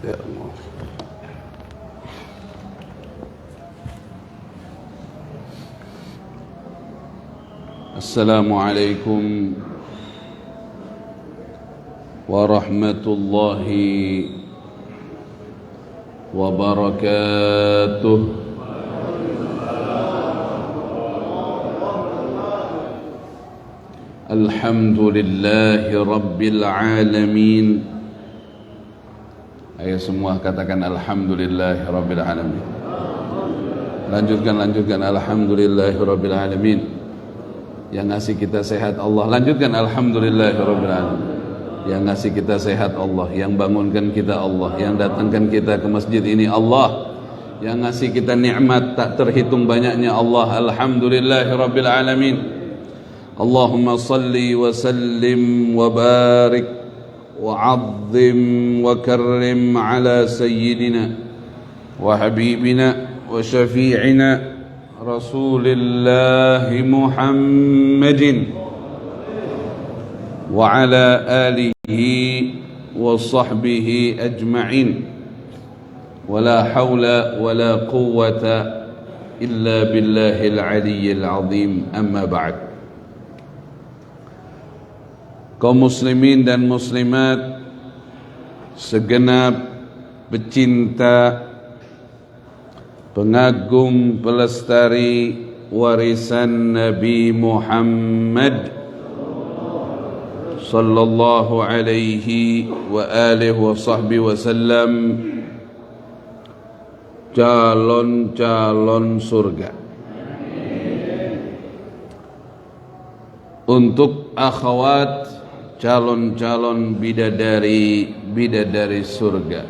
Ya Allah. Assalamualaikum warahmatullahi wabarakatuh. Alhamdulillahi rabbil alamin. Ayo semua katakan alhamdulillahi rabbil alamin. Lanjutkan alhamdulillahi rabbil alamin. Yang ngasih kita sehat Allah. Lanjutkan alhamdulillahi rabbil alamin. Yang ngasih kita sehat Allah, yang bangunkan kita Allah, yang datangkan kita ke masjid ini Allah, yang ngasih kita nikmat tak terhitung banyaknya Allah. Alhamdulillahi rabbil alamin. Allahumma salli wa sallim wa barik wa azzim wa karrim ala sayyidina wa habibina wa syafi'ina Rasulillahi Muhammadin wa ala alihi wa sahbihi ajma'in. Wa la hawla wa la quwwata illa billahil aliyyil azim. Amma ba'd. Kaum muslimin dan muslimat, segenap pecinta, pengagum, pelestari warisan Nabi Muhammad sallallahu alaihi wa alihi wa sahbihi wasallam, calon-calon surga. Untuk akhwat, calon-calon bidadari surga.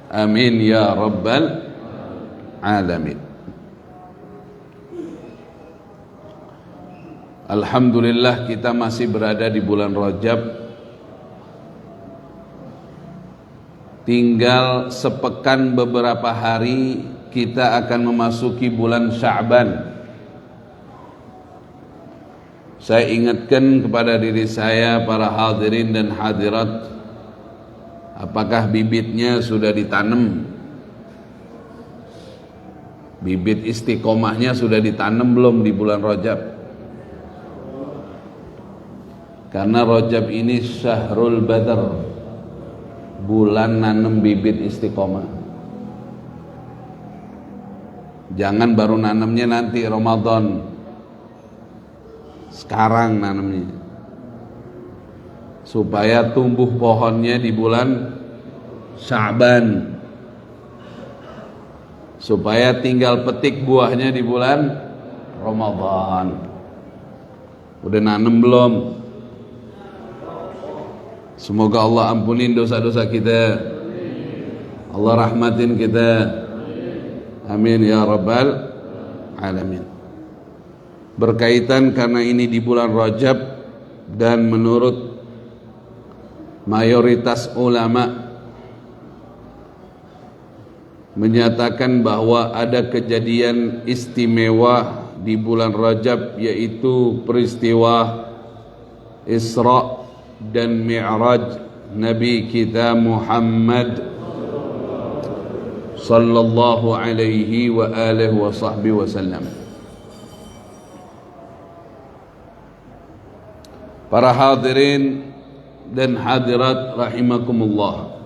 Amin ya rabbal alamin. Alhamdulillah kita masih berada di bulan Rajab. Tinggal sepekan beberapa hari kita akan memasuki bulan Sya'ban. Saya ingatkan kepada diri saya, para hadirin dan hadirat, apakah bibitnya sudah ditanam? Bibit istiqomahnya sudah ditanam belum di bulan Rajab? Karena Rajab ini syahrul badar, bulan nanam bibit istiqomah. Jangan baru nanamnya nanti Ramadan, sekarang nanamnya, supaya tumbuh pohonnya di bulan Sya'ban, supaya tinggal petik buahnya di bulan Ramadan. Udah nanam belum? Semoga Allah ampunin dosa-dosa kita, Allah rahmatin kita. Amin ya rabbal alamin. Berkaitan karena ini di bulan Rajab, dan menurut mayoritas ulama menyatakan bahwa ada kejadian istimewa di bulan Rajab, yaitu peristiwa Isra dan Mi'raj Nabi kita Muhammad sallallahu alaihi wa alihi wa sahbihi wasallam. Para hadirin dan hadirat rahimakumullah,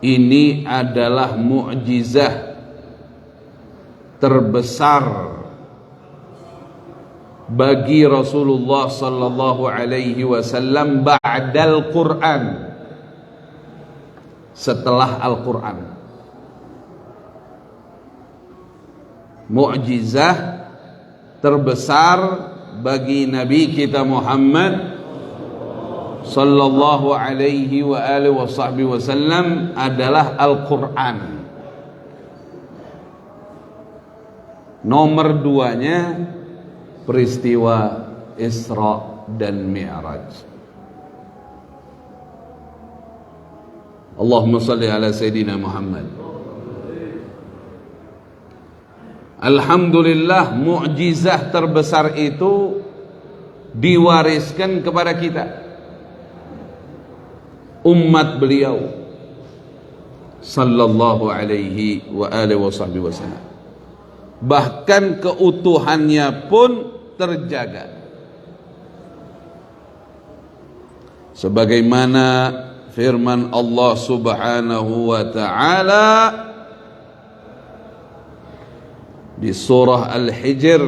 ini adalah mukjizah terbesar bagi Rasulullah sallallahu alaihi wasallam ba'dal Quran, setelah Al-Quran. Mukjizah terbesar bagi Nabi kita Muhammad sallallahu alaihi wa alihi wa sahbihi wasallam adalah Al-Quran. Nomor duanya peristiwa Isra dan Mi'raj. Allahumma salli ala Sayyidina Muhammad. Alhamdulillah, mukjizah terbesar itu diwariskan kepada kita. umat beliau sallallahu alaihi wa alihi wasallam. Bahkan keutuhannya pun terjaga. Sebagaimana firman Allah Subhanahu wa taala di surah Al-Hijr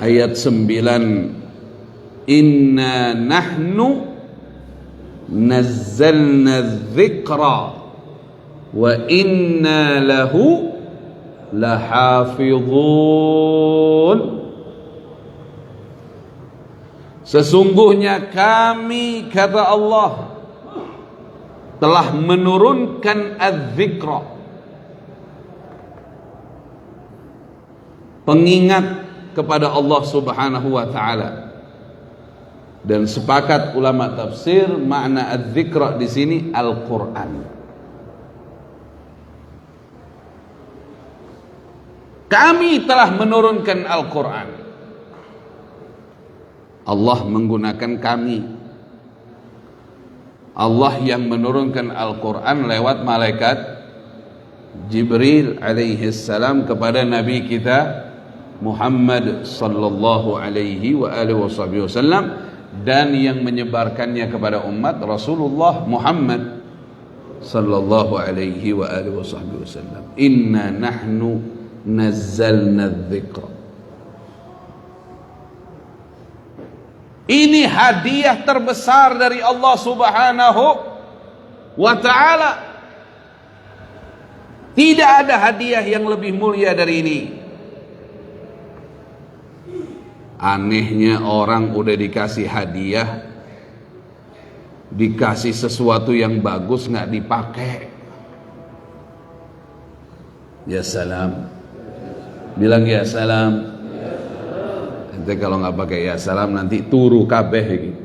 ayat 9, inna nahnu nazzalna dzikra wa inna lahu lahafizun. Sesungguhnya kami, kata Allah, telah menurunkan adz-dzikra, pengingat kepada Allah Subhanahu wa taala. Dan sepakat ulama tafsir makna adz-dzikra di sini Al-Qur'an. Kami telah menurunkan Al-Qur'an. Allah menggunakan kami. Allah yang menurunkan Al-Quran lewat malaikat Jibril alaihi salam kepada Nabi kita Muhammad sallallahu alaihi wa alihi wasallam, dan yang menyebarkannya kepada umat Rasulullah Muhammad sallallahu alaihi wa alihi wasallam. Inna nahnu nazzalna dzikra. Ini hadiah terbesar dari Allah Subhanahu wa ta'ala. Tidak ada hadiah yang lebih mulia dari ini. Anehnya orang udah dikasih hadiah, dikasih sesuatu yang bagus nggak dipakai. Ya salam. Bilang ya salam. Nanti kalau nggak pakai ya salam nanti turu kabeh gitu.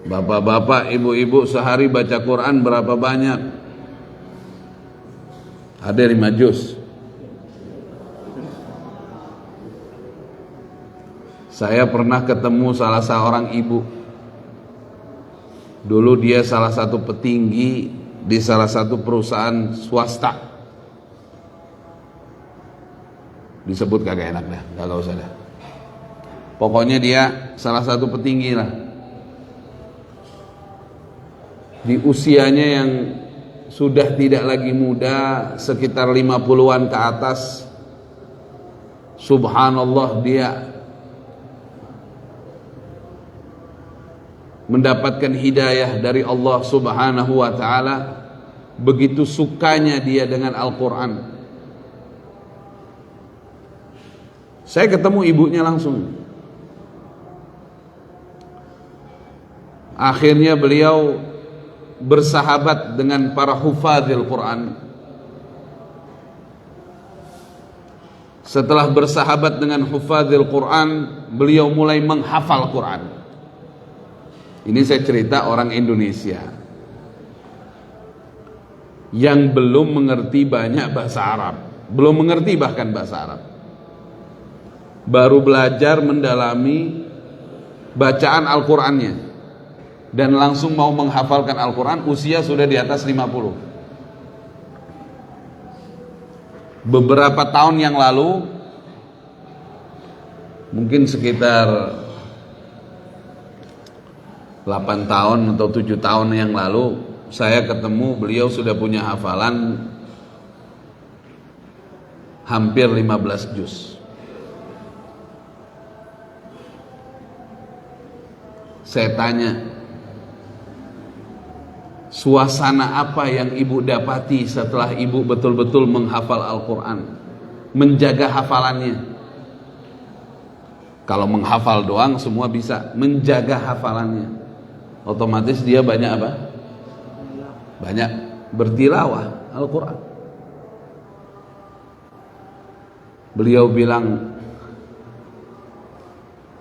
Bapak-bapak, ibu-ibu sehari baca Quran berapa banyak? Ada 5 juz. Saya pernah ketemu salah seorang ibu. Dulu dia salah satu petinggi di salah satu perusahaan swasta. Disebut kagak enak dah, kagak usah dah. Pokoknya dia salah satu petinggi lah. Di usianya yang sudah tidak lagi muda, sekitar 50-an ke atas. Subhanallah, dia mendapatkan hidayah dari Allah Subhanahu wa ta'ala. Begitu sukanya dia dengan Al-Quran. Saya ketemu ibunya langsung. Akhirnya beliau bersahabat dengan para hufadzil Quran. Setelah bersahabat dengan hufadzil Quran, beliau mulai menghafal Quran. Ini saya cerita orang Indonesia yang belum mengerti banyak bahasa Arab, belum mengerti bahkan bahasa Arab. Baru belajar mendalami bacaan Al-Qur'annya dan langsung mau menghafalkan Al-Qur'an, usia sudah di atas 50. Beberapa tahun yang lalu, mungkin sekitar 8 tahun atau 7 tahun yang lalu, saya ketemu beliau sudah punya hafalan hampir 15 juz. Saya tanya, suasana apa yang ibu dapati setelah ibu betul-betul menghafal Al-Quran, menjaga hafalannya? Kalau menghafal doang semua bisa, menjaga hafalannya, otomatis dia banyak apa? Banyak bertilawah Al-Quran. Beliau bilang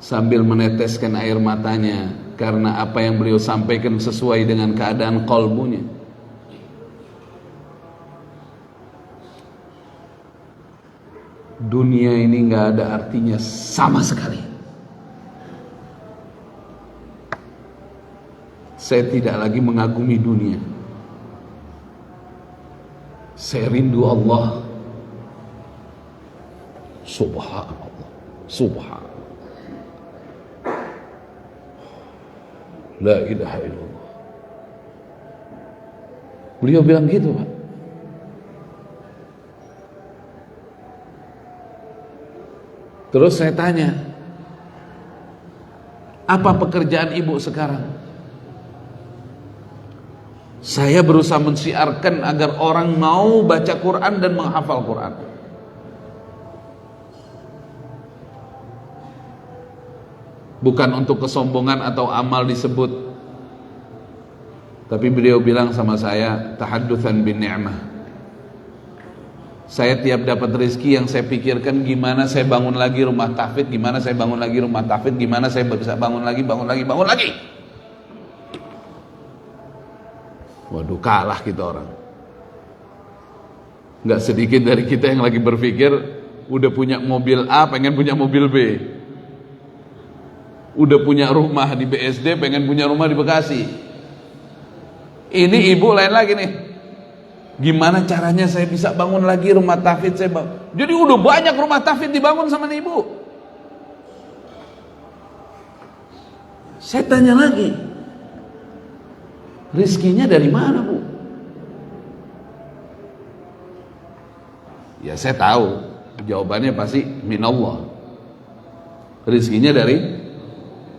sambil meneteskan air matanya karena apa yang beliau sampaikan sesuai dengan keadaan qalbunya. Dunia ini nggak ada artinya sama sekali Saya tidak lagi mengagumi dunia. Saya rindu Allah. Subhanallah. Subhanallah. La ilaha illallah. Beliau bilang gitu, Pak. Terus saya tanya, apa pekerjaan ibu sekarang? Saya berusaha mensiarkan agar orang mau baca Quran dan menghafal Quran. Bukan untuk kesombongan atau amal disebut. Tapi beliau bilang sama saya, tahaddusan bin ni'mah. Saya tiap dapat rezeki yang saya pikirkan gimana saya bangun lagi rumah tahfidz, gimana saya bangun lagi rumah tahfidz, gimana saya bisa bangun lagi. Waduh, kalah kita orang. Nggak sedikit dari kita yang lagi berpikir udah punya mobil A pengen punya mobil B, udah punya rumah di BSD pengen punya rumah di Bekasi. Ini ibu lain lagi nih, gimana caranya saya bisa bangun lagi rumah tahfidz saya bangun. Jadi udah banyak rumah tahfidz dibangun sama ibu. Saya tanya lagi, rizkinya dari mana, Bu? Ya saya tahu jawabannya pasti minallah. Rizkinya dari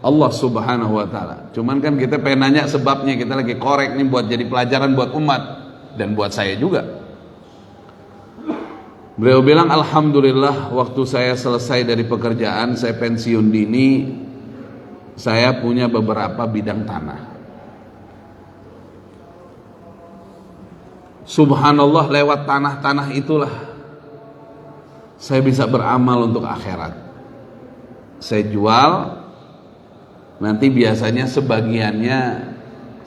Allah Subhanahu wa taala. Cuman kan kita pengen nanya sebabnya, kita lagi korek nih buat jadi pelajaran buat umat dan buat saya juga. Beliau bilang, alhamdulillah waktu saya selesai dari pekerjaan, saya pensiun dini, saya punya beberapa bidang tanah. Subhanallah, lewat tanah-tanah itulah saya bisa beramal untuk akhirat. Saya jual, nanti biasanya sebagiannya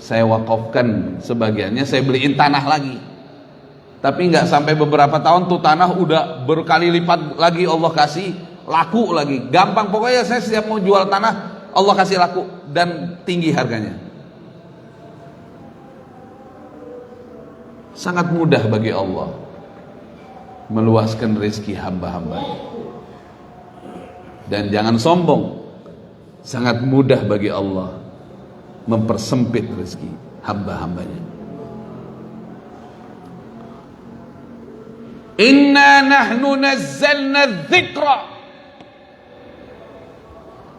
saya wakafkan, sebagiannya saya beliin tanah lagi. Tapi nggak sampai beberapa tahun tuh tanah udah berkali lipat lagi Allah kasih, laku lagi. Gampang, pokoknya saya setiap mau jual tanah Allah kasih laku dan tinggi harganya. Sangat mudah bagi Allah meluaskan rezeki hamba-hambanya. Dan jangan sombong, sangat mudah bagi Allah mempersempit rezeki hamba-hambanya. Inna nahnu nazzalna dzikra.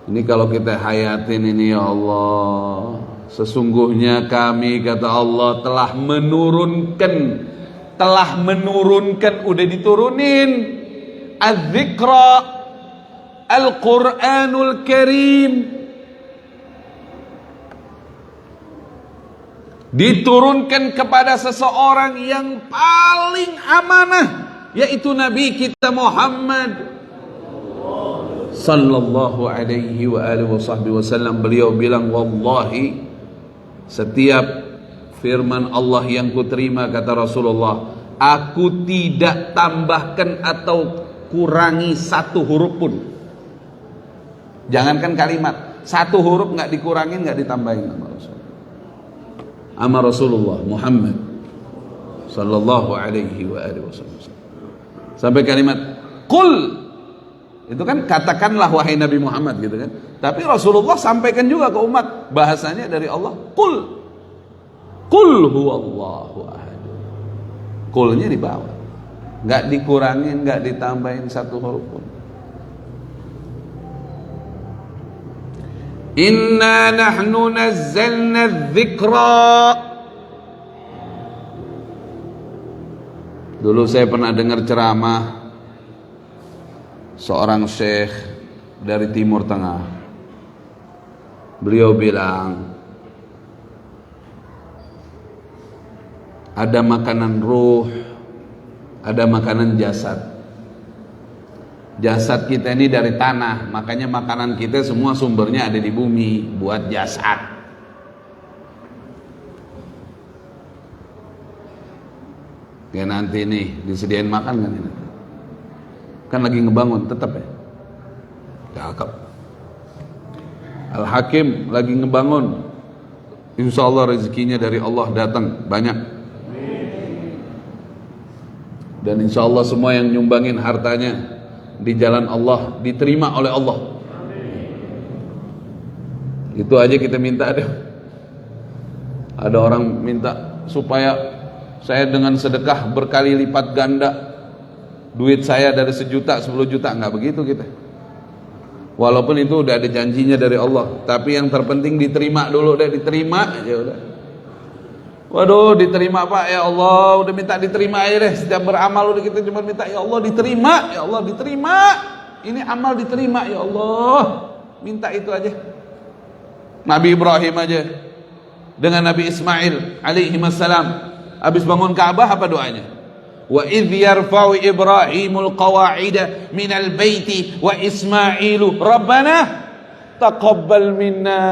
Ini kalau kita hayatin ini, ya Allah, sesungguhnya kami, kata Allah, telah menurunkan, udah diturunin az-dzikra, Al-Quranul Karim, diturunkan kepada seseorang yang paling amanah, yaitu Nabi kita Muhammad sallallahu alaihi wa alihi wasallam. Beliau bilang, wallahi, setiap firman Allah yang kuterima, kata Rasulullah, aku tidak tambahkan atau kurangi satu huruf pun. Jangankan kalimat, satu huruf nggak dikurangin, nggak ditambahin sama Rasulullah. Ama Rasulullah Muhammad sallallahu alaihi wa alihi wasallam. Sampai kalimat qul, itu kan katakanlah wahai Nabi Muhammad gitu kan. Tapi Rasulullah sampaikan juga ke umat, bahasanya dari Allah, qul huwallahu ahad. Qulnya dibawa, nggak dikurangin, nggak ditambahin satu huruf pun. Inna nahnu nazzalna dzikra. Dulu saya pernah dengar ceramah seorang syekh dari Timur Tengah. Beliau bilang, ada makanan ruh, ada makanan jasad. Jasad kita ini dari tanah, makanya makanan kita semua sumbernya ada di bumi buat jasad. Ya nanti nih disediain makan kan ini? Kan lagi ngebangun tetap ya. Cakep. Al-Hakim lagi ngebangun Insya Allah rezekinya dari Allah datang banyak. Dan insya Allah semua yang nyumbangin hartanya di jalan Allah diterima oleh Allah. Itu aja kita minta deh. Ada orang minta supaya saya dengan sedekah berkali lipat ganda duit saya dari 1 juta 10 juta. Enggak begitu kita. Walaupun itu udah ada janjinya dari Allah, tapi yang terpenting diterima dulu deh, diterima aja udah. Waduh, diterima Pak, ya Allah, udah minta diterima aja deh. Setiap beramal udah kita cuma minta, ya Allah diterima, ya Allah diterima. Ini amal diterima, ya Allah. Minta itu aja. Nabi Ibrahim aja dengan Nabi Ismail alaihi wassalam, habis bangun Ka'bah apa doanya? Wa idh yarfa'u Ibrahimul qawa'ida minal baiti wa Ismailu Rabbana taqabbal minna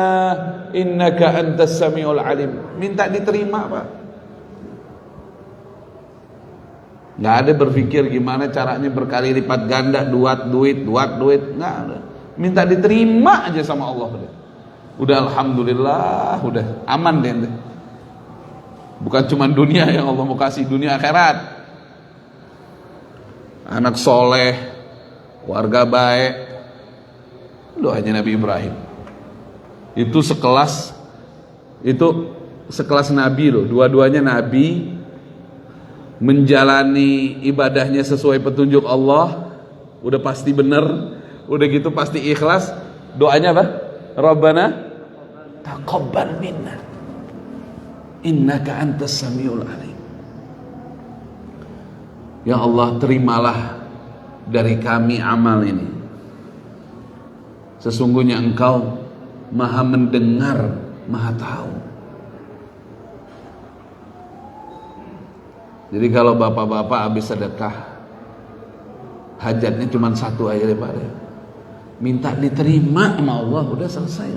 innaka antas samiul alim. Minta diterima Pak. Nggak ada berpikir gimana caranya berkali lipat ganda duat duit, nggak ada. Minta diterima aja sama Allah. Udah alhamdulillah, udah aman deh. Bukan cuma dunia yang Allah mau kasih, dunia akhirat. Anak soleh, warga baik, doanya Nabi Ibrahim. Itu sekelas Nabi loh. Dua-duanya Nabi, menjalani ibadahnya sesuai petunjuk Allah, udah pasti benar, udah gitu pasti ikhlas. Doanya apa? Rabbana taqabbal minna innaka antas samiul alim. Ya Allah, terimalah dari kami amal ini. Sesungguhnya Engkau Maha mendengar, Maha tahu. Jadi kalau bapak-bapak habis sedekah, hajatnya cuma satu aja deh Pak. Minta diterima sama Allah, udah selesai.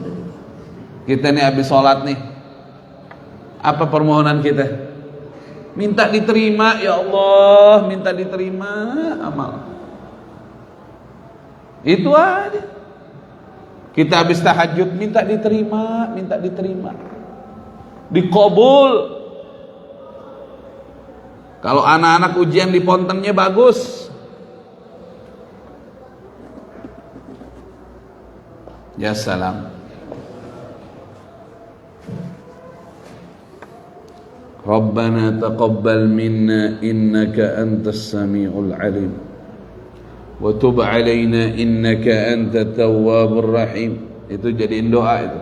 Kita nih habis sholat nih, apa permohonan kita? Minta diterima, ya Allah, minta diterima amal. Itu aja. Kita habis tahajud, minta diterima, dikabul. Kalau anak-anak ujian di pontennya bagus, ya salam. Rabbana taqabbal minna innaka antas samiul alim wa tub alaina innaka antat tawwabur rahim. Itu jadiin doa itu.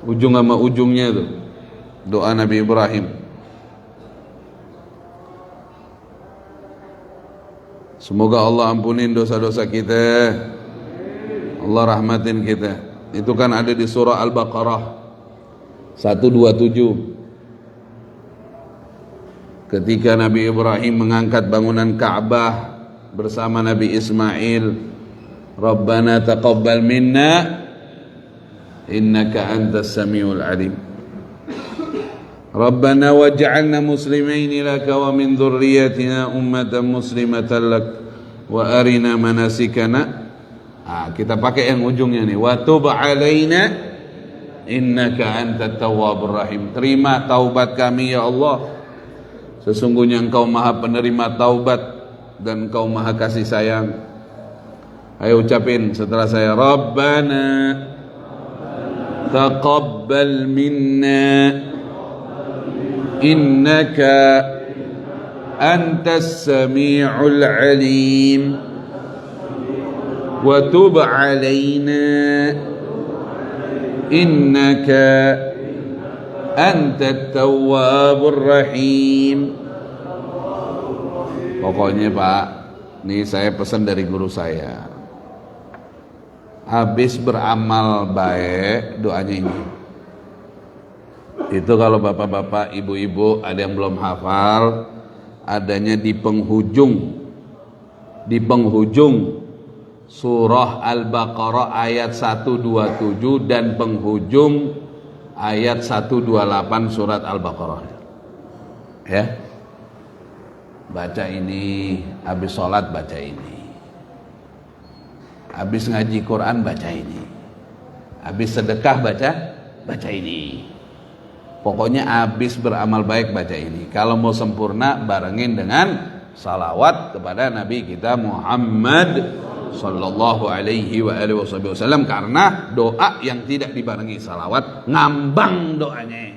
Ujung sama ujungnya itu doa Nabi Ibrahim. Semoga Allah ampunin dosa-dosa kita, Allah rahmatin kita. Itu kan ada di surah Al-Baqarah 127. Ketika Nabi Ibrahim mengangkat bangunan Ka'bah bersama Nabi Ismail, Rabbana taqabbal minna innaka antas samiul alim. Rabbana waj'alna muslimaini laka wa min dhurriyyatina ummatan muslimatan lak wa arina manasikana. Kita pakai yang ujungnya nih, wa tub alaina innaka antat tawwabur rahim. Terima taubat kami ya Allah. Sesungguhnya Engkau Maha penerima taubat dan Engkau Maha kasih sayang. Ayo ucapin setelah saya, Rabbana taqabbal minna innaka antas sami'ul alim wa tub alaina innaka antat tawwabur rahim. Pokoknya Pak, nih saya pesan dari guru saya, habis beramal baik doanya ini. Itu kalau bapak-bapak, ibu-ibu ada yang belum hafal, adanya di penghujung surah Al-Baqarah ayat 127 dan penghujung ayat 128 surat Al-Baqarah. Ya. Baca ini, habis sholat baca ini, habis ngaji Quran baca ini, habis sedekah baca baca ini. Pokoknya habis beramal baik baca ini. Kalau mau sempurna barengin dengan salawat kepada Nabi kita Muhammad sallallahu alaihi wa alihi wasallam, karena doa yang tidak dibarengi salawat ngambang doanya.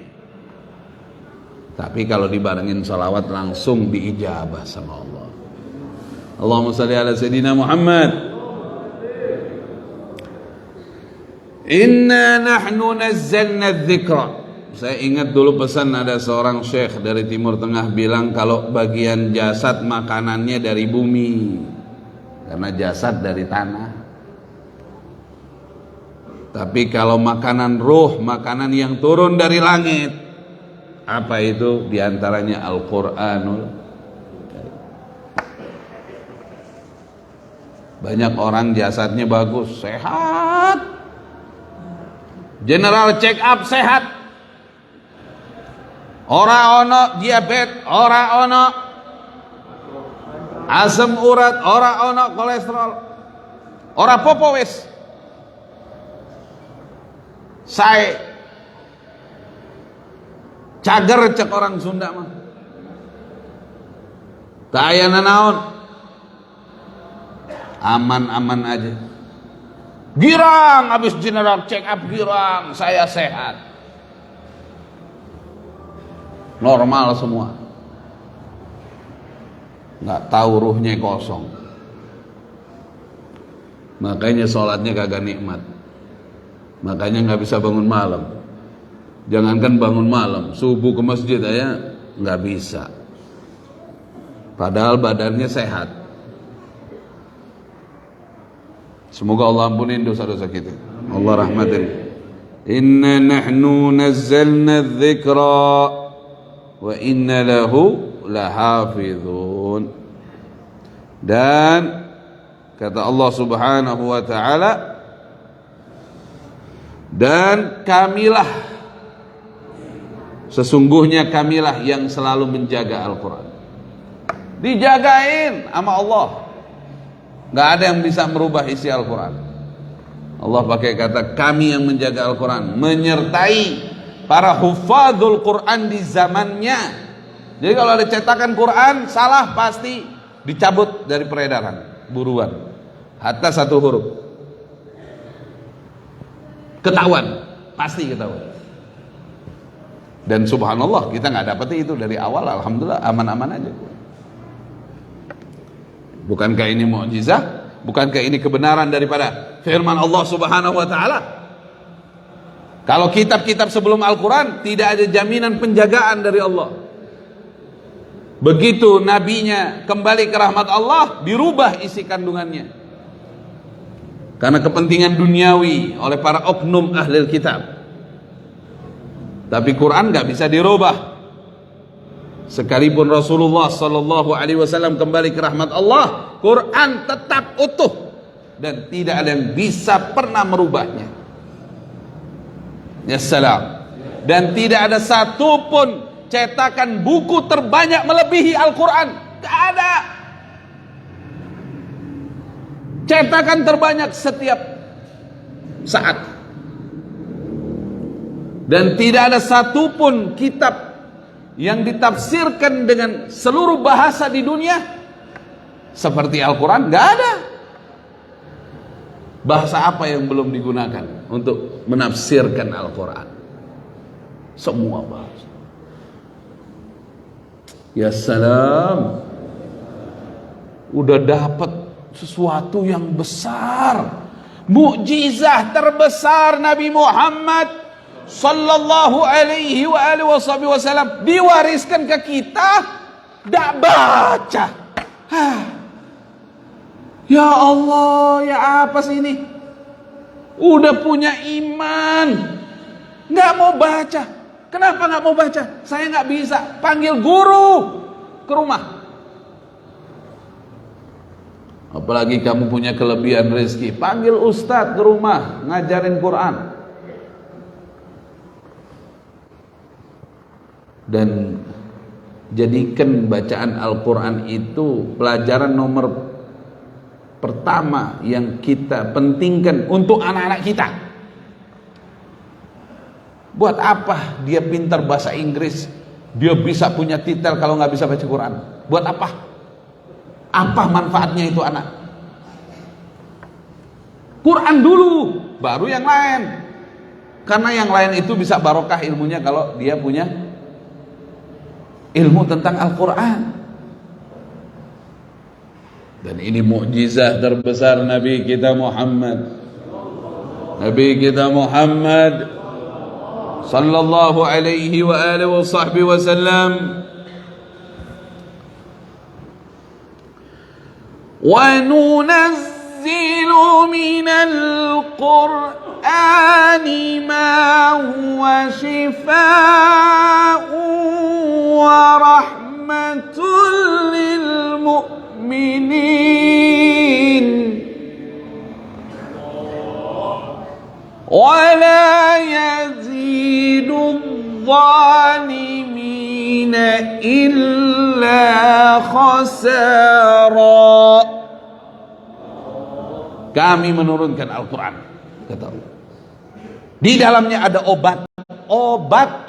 Tapi kalau dibarengin salawat langsung diijabah sama Allah. Allahumma salli ala sayyidina Muhammad. Inna nahnu nazzalna dzikra. Saya ingat dulu pesan ada seorang syekh dari Timur Tengah bilang kalau bagian jasad makanannya dari bumi, karena jasad dari tanah. Tapi kalau makanan ruh, makanan yang turun dari langit, apa itu? Di antaranya Al-Qur'anul. Banyak orang jasadnya bagus, sehat, general check up sehat. Ora ono diabetes, ora ono asam urat, ora ono kolesterol, ora popo wis. Saya cager cek orang Sunda mah. Kaya nanaon, aman-aman aja. Girang habis general check up, girang, saya sehat. Normal semua, nggak tahu ruhnya kosong. Makanya sholatnya kagak nikmat, makanya nggak bisa bangun malam. Jangankan bangun malam, subuh ke masjid aja nggak bisa, padahal badannya sehat. Semoga Allah ampunin dosa-dosa kita, Allah rahmatin. Inna nahnu nazzalna dzikra wa inna lahu lahafizun. Dan kata Allah Subhanahu wa taala, dan kamilah, sesungguhnya kamilah yang selalu menjaga Al-Quran. Dijagain sama Allah, nggak ada yang bisa merubah isi Al-Quran. Allah pakai kata kami yang menjaga Al-Quran, menyertai para hufadzul Quran di zamannya. Jadi kalau ada cetakan Quran salah pasti dicabut dari peredaran, buruan. Hatta satu huruf ketahuan, pasti ketahuan. Dan subhanallah kita nggak dapat itu dari awal, alhamdulillah aman-aman aja. Bukankah ini mukjizat? Bukankah ini kebenaran daripada firman Allah Subhanahu wa taala? Kalau kitab-kitab sebelum Al-Quran tidak ada jaminan penjagaan dari Allah. Begitu nabinya kembali ke rahmat Allah, dirubah isi kandungannya karena kepentingan duniawi oleh para oknum ahli kitab. Tapi Quran gak bisa dirubah. Sekalipun Rasulullah sallallahu alaihi wasallam kembali ke rahmat Allah, Quran tetap utuh dan tidak ada yang bisa pernah merubahnya. Ya salam. Dan tidak ada satupun cetakan buku terbanyak melebihi Al-Quran. Tidak ada. Cetakan terbanyak setiap saat. Dan tidak ada satupun kitab yang ditafsirkan dengan seluruh bahasa di dunia seperti Al-Quran. Tidak ada. Bahasa apa yang belum digunakan untuk menafsirkan Al-Quran? Semua bahasa. Ya salam. Udah dapat sesuatu yang besar, mukjizah terbesar Nabi Muhammad sallallahu alaihi wa alihi wasallam diwariskan ke kita, ndak baca. Ya Allah, ya apa sih ini? Udah punya iman, nggak mau baca. Kenapa nggak mau baca? Saya nggak bisa. Panggil guru ke rumah. Apalagi kamu punya kelebihan rezeki, panggil ustadz ke rumah ngajarin Quran. Dan jadikan bacaan Al-Quran itu pelajaran nomor pertama yang kita pentingkan untuk anak-anak kita. Buat apa dia pintar bahasa Inggris, dia bisa punya titel kalau nggak bisa baca Quran? Buat apa? Apa manfaatnya itu anak? Quran dulu, baru yang lain. Karena yang lain itu bisa barokah ilmunya kalau dia punya ilmu tentang Al-Quran. Dan ini mukjizat terbesar Nabi kita Muhammad. Nabi kita Muhammad sallallahu alaihi wa alihi wa sahbihi wasallam. Wa nunazzilu minal Qur'ani ma huwa shifaa'un wa rahmatun lil mu'minin wa la yazidu adh-dhalimina illa khasara. Kami menurunkan Al-Quran, kata Allah. Di dalamnya ada obat. Obat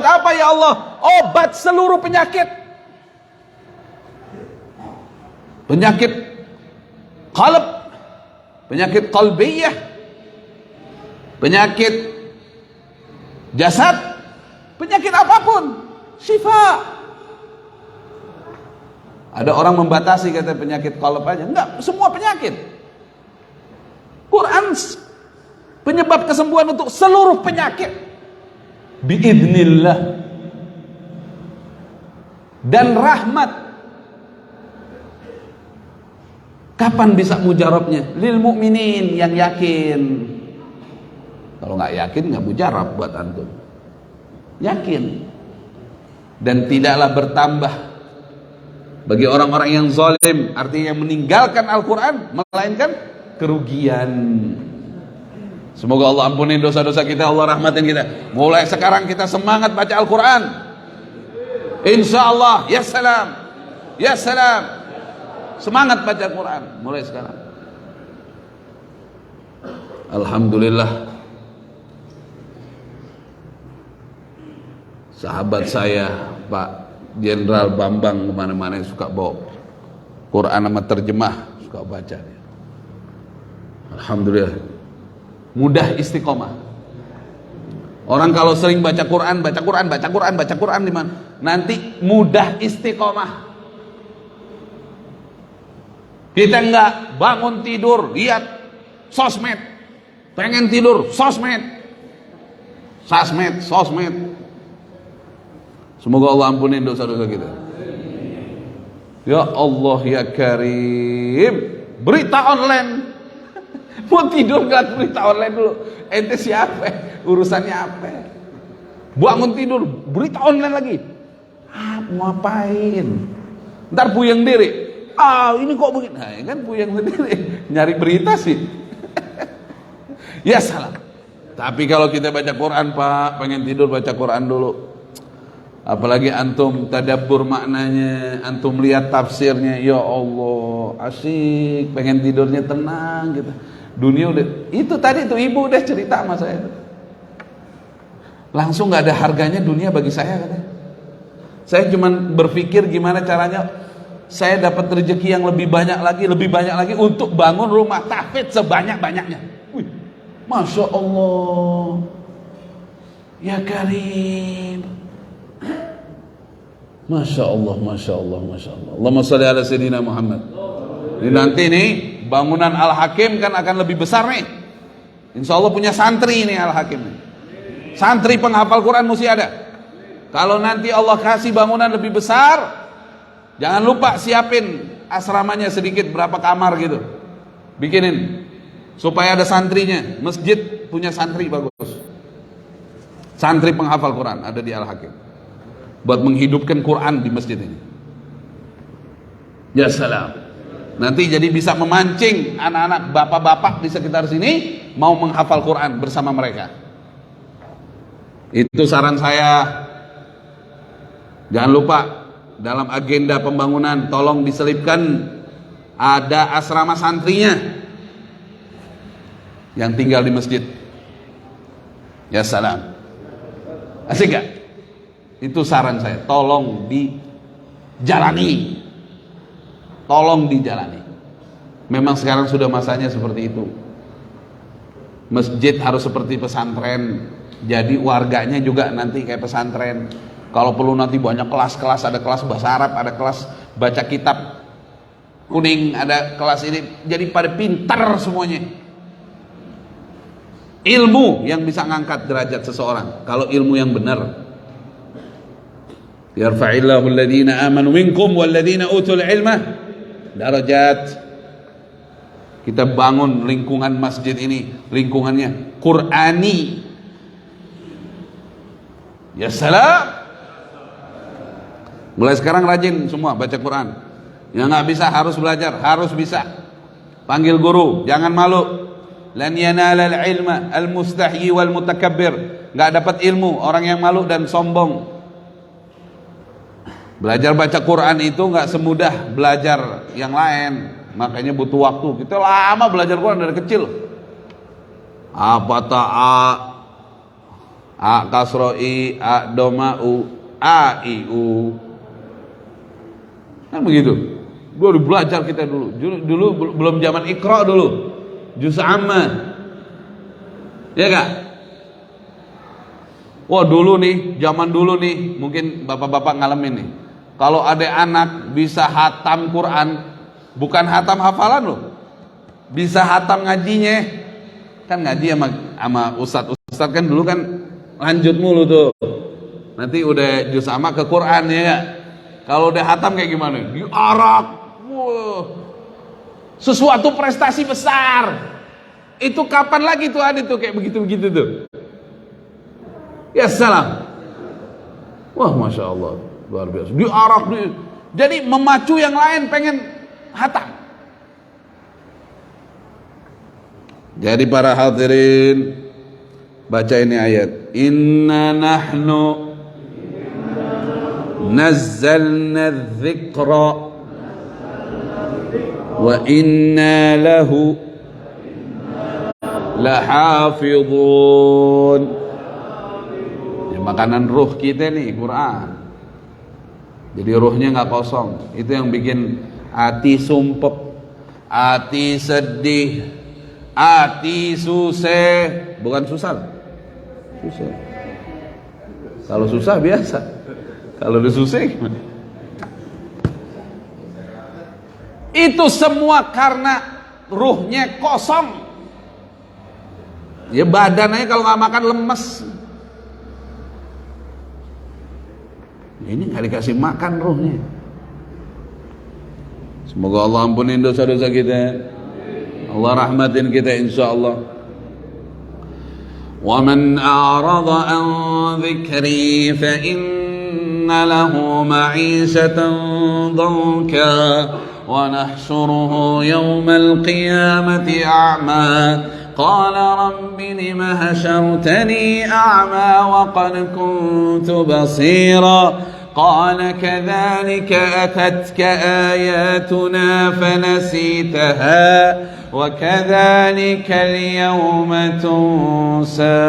apa ya Allah? Obat seluruh penyakit. Penyakit qalb, penyakit qalbiyah, penyakit jasad, penyakit apapun, syifa. Ada orang membatasi kata penyakit qalb aja. Enggak, semua penyakit. Quran penyebab kesembuhan untuk seluruh penyakit. Biidznillah. Dan rahmat. Kapan bisa mujarabnya? Lil mu'minin, yang yakin. Kalau nggak yakin nggak mujarab buat antum. Yakin. Dan tidaklah bertambah bagi orang-orang yang zalim, artinya yang meninggalkan Al-Quran, melainkan kerugian. Semoga Allah ampuni dosa-dosa kita, Allah rahmatin kita. Mulai sekarang kita semangat baca Al-Quran. Insya Allah, ya salam, ya salam. Semangat baca Al-Quran mulai sekarang. Alhamdulillah, sahabat saya Pak Jenderal Bambang kemana-mana suka bawa Quran sama terjemah, suka baca dia. Alhamdulillah, mudah istiqomah. Orang kalau sering baca Quran di mana? Nanti mudah istiqomah. Kita enggak bangun tidur lihat sosmed, pengen tidur sosmed. Semoga Allah ampuni dosa-dosa kita. Ya Allah ya Karim. Berita online. Mau tidur gak berita online dulu. Ente siapa? Urusannya apa? Bangun tidur berita online lagi. Mau ngapain? Ntar puyeng diri. Ini kok begini. Nah, kan puyeng sendiri. Nyari berita sih. Ya salah. Tapi kalau kita baca Quran Pak, pengen tidur baca Quran dulu. Apalagi antum tadabbur maknanya, antum lihat tafsirnya, ya Allah, asyik, pengen tidurnya tenang gitu. Dunia udah, itu tadi tuh ibu udah cerita sama saya. Langsung nggak ada harganya dunia bagi saya katanya. Saya cuma berpikir gimana caranya saya dapat rezeki yang lebih banyak lagi untuk bangun rumah tahfidz sebanyak-banyaknya. Wih, Masya Allah, ya Karim. Masya Allah. Allahumma sholli ala Sayyidina Muhammad. Ini nanti nih bangunan Al-Hakim kan akan lebih besar nih. Insya Allah punya santri nih Al-Hakim. Santri penghafal Quran mesti ada. Kalau nanti Allah kasih bangunan lebih besar, jangan lupa siapin asramanya sedikit, berapa kamar gitu. Bikinin supaya ada santrinya. Masjid punya santri bagus. Santri penghafal Quran ada di Al-Hakim. Buat menghidupkan Quran di masjid ini. Ya salam. Nanti jadi bisa memancing anak-anak bapak-bapak di sekitar sini mau menghafal Quran bersama mereka. Itu saran saya. Jangan lupa dalam agenda pembangunan tolong diselipkan ada asrama santrinya. yang tinggal di masjid. Ya salam. Asik gak? Itu saran saya, tolong dijalani. Tolong dijalani. Memang sekarang sudah masanya seperti itu. Masjid harus seperti pesantren. Jadi warganya juga nanti kayak pesantren. Kalau perlu nanti banyak kelas-kelas, ada kelas bahasa Arab, ada kelas baca kitab kuning, ada kelas ini. Jadi pada pintar semuanya. Ilmu yang bisa ngangkat derajat seseorang kalau ilmu yang benar. Yarfa'illahu alladhina amanu minkum walladhina utul ilma darajat. Kita bangun lingkungan masjid ini, lingkungannya Qur'ani. Ya salam. Mulai sekarang rajin semua baca Quran. Yang nggak bisa harus belajar, harus bisa. Panggil guru, jangan malu. Lan yanalal ilma al-mustahyi wal mutakabbir. Enggak dapat ilmu orang yang malu dan sombong. Belajar baca Quran itu enggak semudah belajar yang lain. Makanya butuh waktu. Kita lama belajar Quran dari kecil. Apa ta'a a kasro i a doma u a i u. Kan begitu. Baru belajar kita dulu. Dulu belum zaman Iqra dulu. Juz amma. Ya gak? Wah dulu nih, zaman dulu nih, mungkin bapak-bapak ngalamin nih. Kalau ada anak bisa hatam Quran, bukan hatam hafalan loh, bisa hatam ngajinya. Kan ngaji sama ustadz kan dulu kan lanjut mulu tuh. Nanti udah juz amma ke Quran ya gak? Kalau udah hatam kayak gimana? Diarak. Wah. Sesuatu prestasi besar. Itu kapan lagi tuh ada tuh kayak begitu-begitu tuh. Ya salam. Wah Masya Allah, luar biasa. Diarak. Jadi memacu yang lain pengen hatam. Jadi para hadirin, baca ini ayat. Inna nahnu nazzalna dzikra wa inna lahu lahafidhun. Ya, makanan ruh kita nih Quran. Jadi ruhnya nggak kosong. Itu yang bikin hati sumpek, hati sedih, hati susah. Bukan susah. Susah. Kalau susah biasa. Kalau udah susah gimana? Itu semua karena ruhnya kosong. Ya badannya kalau nggak makan lemes. Ini nggak dikasih makan ruhnya. Semoga Allah ampunin dosa-dosa kita. Allah rahmatin kita insyaallah. Wa man a'rada an dzikri fa inna lahu ma'isatan dhanka. ونحشره يوم القيامة أعمى قال رب لم حشرتني أعمى وقد كنت بصيرا قال كذلك أتتك آياتنا فنسيتها وكذلك اليوم تنسى.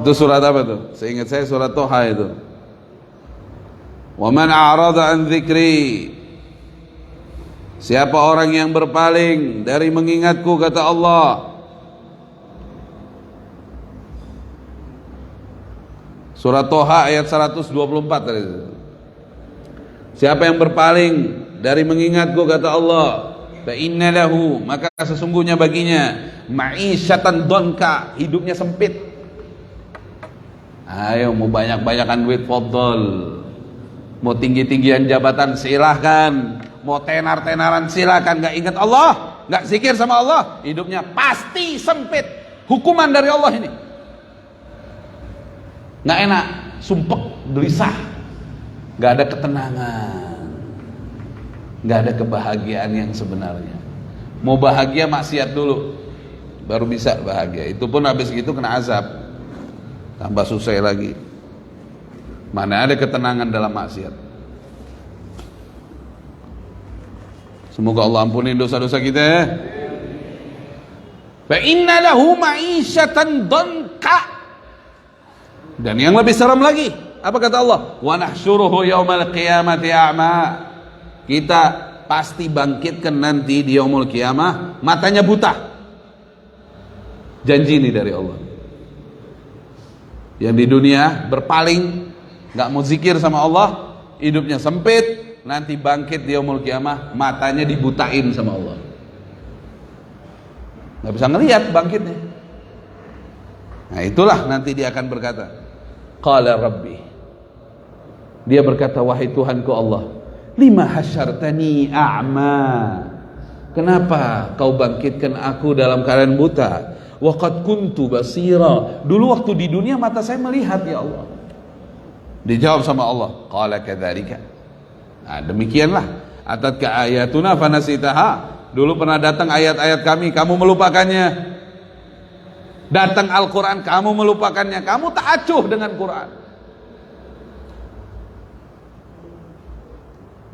Itu surat apa tuh? Seingat saya surat Toha itu. Wa man a'rada an dzikri. Siapa orang yang berpaling dari mengingatku, kata Allah. Surat Toha ayat 124 tadi. Siapa yang berpaling dari mengingatku, kata Allah, fa inna lahu, maka sesungguhnya baginya ma'isyatan donka, hidupnya sempit. Ayo mau banyak-banyakan duit fadhol. Mau tinggi-tinggian jabatan silahkan, mau tenar-tenaran silahkan. Gak ingat Allah, gak zikir sama Allah, hidupnya pasti sempit. Hukuman dari Allah ini. Gak enak, sumpek, gelisah, gak ada ketenangan, gak ada kebahagiaan yang sebenarnya. Mau bahagia maksiat dulu, baru bisa bahagia. Itu pun habis itu kena azab, tambah susah lagi. Mana ada ketenangan dalam maksiat. Semoga Allah ampuni dosa-dosa kita. Fa inna lahu ma'isyatan danka. Dan yang lebih seram lagi, apa kata Allah? Wa nahsyuruhu yaumal qiyamati a'ma. Kita pasti bangkitkan nanti di yaumul qiyamah matanya buta. Janji ini dari Allah. Yang di dunia berpaling, enggak mau zikir sama Allah, hidupnya sempit, nanti bangkit di yaumul qiyamah matanya dibutain sama Allah. Enggak bisa ngelihat bangkitnya. Nah, itulah nanti dia akan berkata, qala rabbi. Dia berkata, wahai Tuhanku Allah, lima hasyartani a'ma. Kenapa kau bangkitkan aku dalam keadaan buta? Wa qad kuntu basira. Dulu waktu di dunia mata saya melihat ya Allah. Dijawab sama Allah, qala kadzalika. Nah, demikianlah. Atatka ayatuna fanasitaha. Dulu pernah datang ayat-ayat kami, kamu melupakannya. Datang Al-Quran, kamu melupakannya. Kamu tak acuh dengan Quran.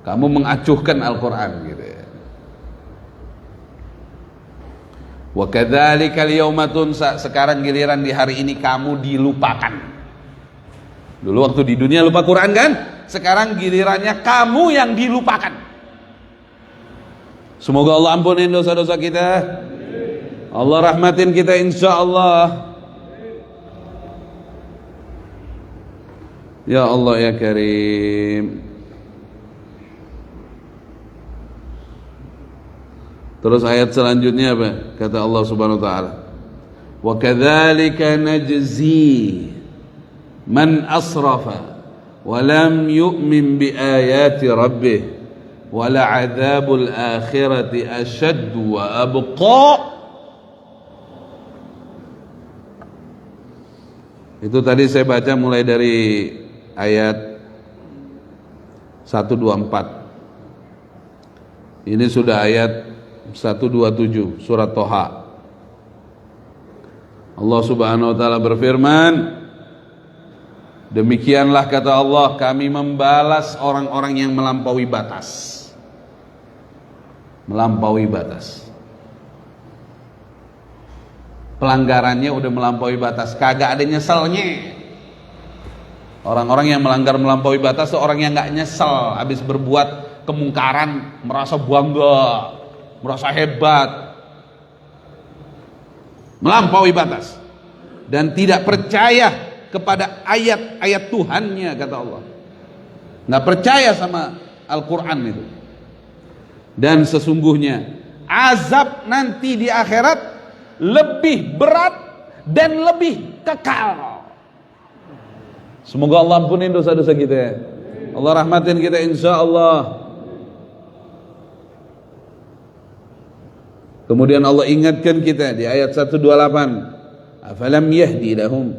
Kamu mengacuhkan Al-Quran gitu ya. Wa kadzalika al-yauma tunsa. Sekarang giliran di hari ini kamu dilupakan. Dulu waktu di dunia lupa Quran kan? Sekarang gilirannya kamu yang dilupakan. Semoga Allah ampunin dosa-dosa kita. Allah rahmatin kita insyaallah. Ya Allah ya Karim. Terus ayat selanjutnya apa? Kata Allah Subhanahu wa taala, "Wa kadzalika najzi man asrafa wa lam yu'min bi ayati rabbih wa la'adzabul akhirati ashaddu wa abqa." Itu tadi saya baca mulai dari ayat 124. Ini sudah ayat 127 surat Toha. Allah Subhanahu wa taala berfirman, demikianlah kata Allah, kami membalas orang-orang yang melampaui batas. Melampaui batas. Pelanggarannya udah melampaui batas, kagak ada nyeselnya. Orang-orang yang melanggar melampaui batas itu orang yang gak nyesel habis berbuat kemungkaran, merasa bangga, merasa hebat, melampaui batas dan tidak percaya kepada ayat-ayat Tuhannya, kata Allah. Nggak percaya sama Al-Quran itu. Dan sesungguhnya azab nanti di akhirat lebih berat dan lebih kekal. Semoga Allah ampunin dosa-dosa kita. Allah rahmatin kita insyaallah. Kemudian Allah ingatkan kita di ayat 128, afalam yahdi lahum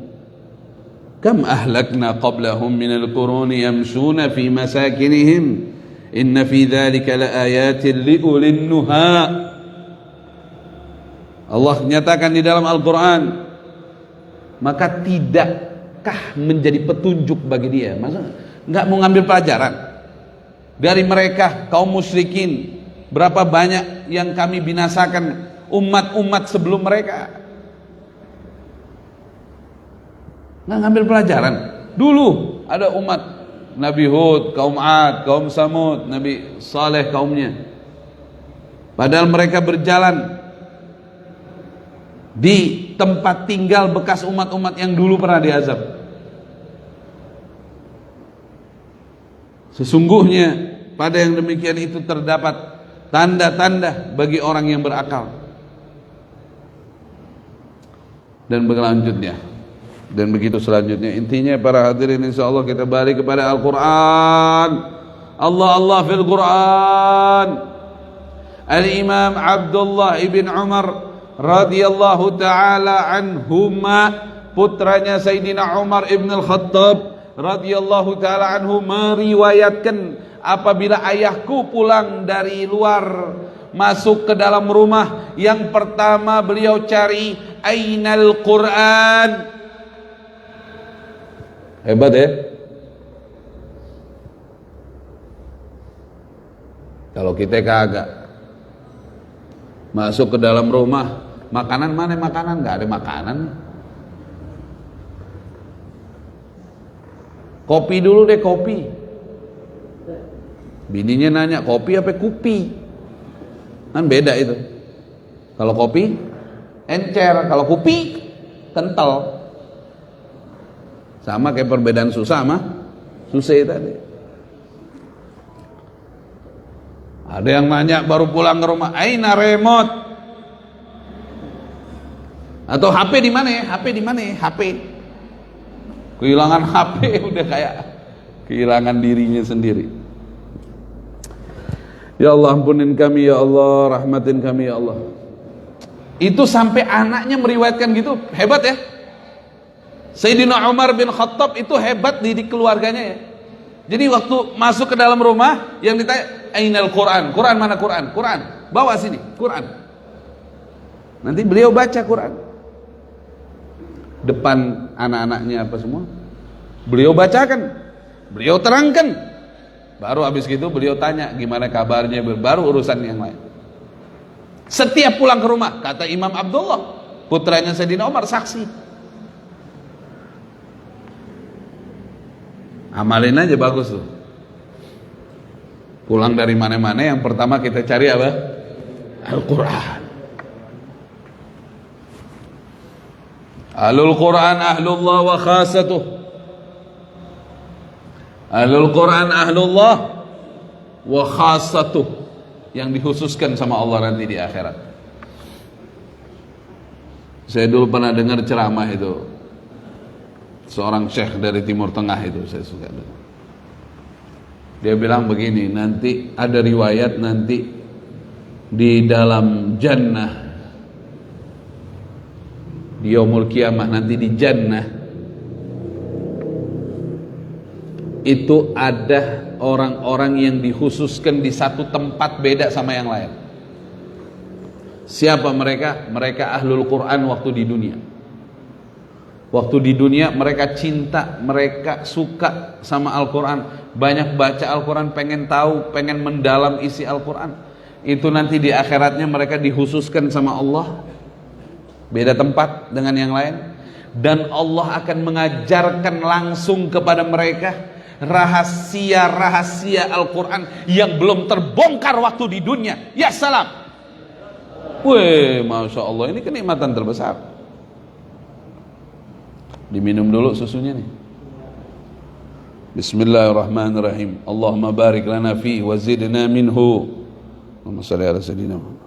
kam ahlakna qablahum minal quruni yamshuna fi masakinihim inna fi dzalika laayatin liulin nuha. Allah nyatakan di dalam Al-Quran, maka tidakkah menjadi petunjuk bagi dia? Masa nggak mau ngambil pelajaran dari mereka kaum musyrikin? Berapa banyak yang kami binasakan umat-umat sebelum mereka. Nggak ngambil pelajaran. Dulu ada umat Nabi Hud, kaum Ad, kaum Samud, Nabi Saleh kaumnya. Padahal mereka berjalan di tempat tinggal bekas umat-umat yang dulu pernah diazab. Sesungguhnya pada yang demikian itu terdapat tanda-tanda bagi orang yang berakal. Dan berlanjutnya, dan begitu selanjutnya. Intinya para hadirin, insyaallah kita balik kepada Al-Quran. Allah fil Quran. Al-Imam Abdullah ibn Umar radhiyallahu taala anhuma, putranya Sayyidina Umar ibn al-Khattab radhiyallahu taala anhu, meriwayatkan, apabila ayahku pulang dari luar masuk ke dalam rumah, yang pertama beliau cari ainal Quran. Hebat ya. Kalau kita kagak, Masuk ke dalam rumah, makanan mana makanan? Nggak ada makanan. Kopi dulu deh, kopi. Bininya nanya, kopi apa kupi? Kan beda itu. Kalau kopi encer, kalau kupi kental. Sama kayak perbedaan susah sama susah tadi. Ada yang nanya baru pulang ke rumah, aina remote? Atau HP di mana ya? HP di mana ya? HP. Kehilangan HP udah kayak kehilangan dirinya sendiri. Ya Allah, ampunin kami ya Allah, rahmatin kami ya Allah. Itu sampai anaknya meriwayatkan gitu, hebat ya. Sayyidina Umar bin Khattab itu hebat di keluarganya ya. Jadi waktu masuk ke dalam rumah, yang ditanya, ainal Quran? Quran mana Quran? Quran, bawa sini, Quran. Nanti beliau baca Quran depan anak-anaknya apa semua, beliau bacakan, beliau terangkan. Baru habis gitu beliau tanya gimana kabarnya, baru urusan yang lain. Setiap pulang ke rumah, kata Imam Abdullah, putranya Sayyidina Umar, saksi. Amalin aja bagus tuh. Pulang dari mana-mana yang pertama kita cari apa? Al-Quran. Ahlul Quran ahlullah wa khasatuh. Ahlul Quran ahlullah wa khasatuh, yang dikhususkan sama Allah nanti di akhirat. Saya dulu pernah dengar ceramah itu, seorang syekh dari Timur Tengah itu, saya suka dengar. Dia bilang begini, nanti ada riwayat nanti di dalam jannah, di yaumul kiamah nanti di jannah itu ada orang-orang yang dikhususkan di satu tempat beda sama yang lain. Siapa mereka? Mereka ahlul Quran waktu di dunia. Waktu di dunia mereka cinta, mereka suka sama Al-Quran, banyak baca Al-Quran, pengen tahu, pengen mendalam isi Al-Quran. Itu nanti di akhiratnya mereka dikhususkan sama Allah, beda tempat dengan yang lain. Dan Allah akan mengajarkan langsung kepada mereka rahasia-rahasia Al-Quran yang belum terbongkar waktu di dunia. Ya salam. Wih, Masya Allah, ini kenikmatan terbesar. Diminum dulu susunya nih. Bismillahirrahmanirrahim. Allahumma barik lana fi wa zidna minhu. Allahumma shalli ala sayyidina Muhammad.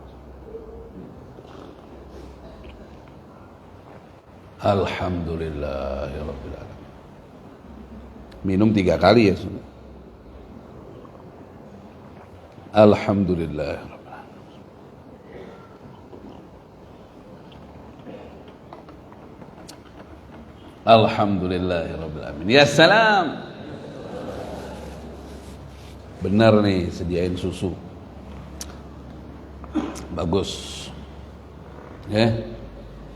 Alhamdulillahirabbil alamin. Minum 3 kali ya sudah. Alhamdulillah. Alhamdulillahirabbil alamin. Ya salam. Benar nih, sediain susu. Bagus. Ya.